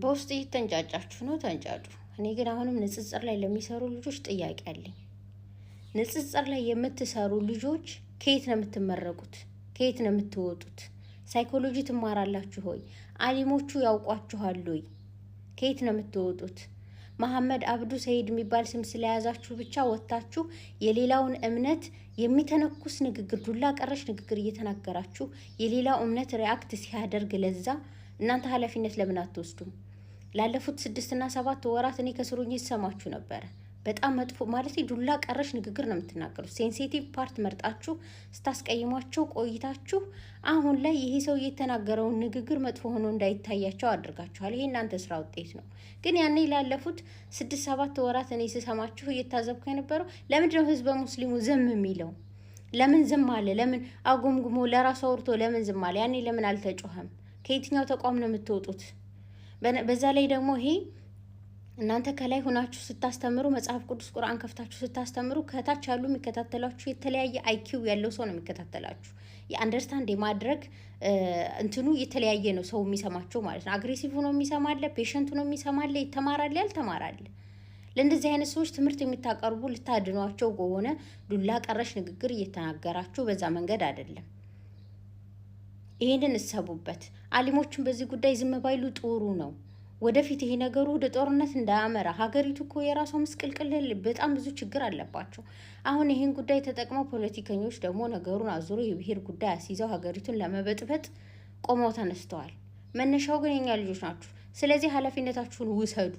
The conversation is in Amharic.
በውስጥ እየተንጫጫችሁ ነው፣ ተንጫጩ። እኔ ግን አሁንም ንጽጽር ላይ ለሚሰሩ ልጆች ጥያቄ አለኝ። ንጽጽር ላይ የምትሰሩ ልጆች ከየት ነው የምትመረቁት? ከየት ነው የምትወጡት? ሳይኮሎጂ ትማራላችሁ ሆይ? አሊሞቹ ያውቋችኋል ሆይ? ከየት ነው የምትወጡት? መሐመድ አብዱ ሰይድ የሚባል ስም ስለያዛችሁ ብቻ ወጥታችሁ የሌላውን እምነት የሚተነኩስ ንግግር፣ ዱላ ቀረሽ ንግግር እየተናገራችሁ የሌላው እምነት ሪአክት ሲያደርግ ለዛ እናንተ ኃላፊነት ለምን አትወስዱም? ላለፉት 6 እና 7 ወራት እኔ ከስሩኝ ይሰማችሁ ነበረ። በጣም መጥፎ ማለት ዱላ ቀረሽ ንግግር ነው የምትናገሩት። ሴንሲቲቭ ፓርት መርጣችሁ ስታስቀይሟቸው ቆይታችሁ አሁን ላይ ይሄ ሰው የተናገረውን ንግግር መጥፎ ሆኖ እንዳይታያቸው አድርጋችኋል። ይሄ እናንተ ስራ ውጤት ነው። ግን ያኔ ላለፉት 6-7 ወራት እኔ ስሰማችሁ እየታዘብኩ የነበረው ለምንድነው ህዝበ ሙስሊሙ ዝም የሚለው? ለምን ዝም አለ? ለምን አጉምጉሞ ለራሱ አውርቶ ለምን ዝም አለ? ያኔ ለምን አልተጮኸም? ከየትኛው ተቋም ነው የምትወጡት? በዛ ላይ ደግሞ ይሄ እናንተ ከላይ ሆናችሁ ስታስተምሩ መጽሐፍ ቅዱስ ቁርአን ከፍታችሁ ስታስተምሩ ከታች ያሉ የሚከታተላችሁ የተለያየ አይኪው ያለው ሰው ነው የሚከታተላችሁ። የአንደርስታንድ የማድረግ እንትኑ የተለያየ ነው ሰው የሚሰማቸው ማለት ነው። አግሬሲቭ ሆኖ የሚሰማለ፣ ፔሸንት ሆኖ የሚሰማለ፣ ይተማራል፣ ያልተማራል። ለእንደዚህ አይነት ሰዎች ትምህርት የሚታቀርቡ ልታድኗቸው ከሆነ ዱላ ቀረሽ ንግግር እየተናገራችሁ በዛ መንገድ አይደለም። ይሄንን እሰቡበት። አሊሞችን በዚህ ጉዳይ ዝም ባይሉ ጥሩ ነው። ወደፊት ይሄ ነገሩ ወደ ጦርነት እንዳያመራ። ሀገሪቱ እኮ የራሷ ምስቅልቅል በጣም ብዙ ችግር አለባቸው። አሁን ይህን ጉዳይ ተጠቅመው ፖለቲከኞች ደግሞ ነገሩን አዙሮ የብሔር ጉዳይ አስይዘው ሀገሪቱን ለመበጥበጥ ቆመው ተነስተዋል። መነሻው ግን የኛ ልጆች ናችሁ። ስለዚህ ኃላፊነታችሁን ውሰዱ።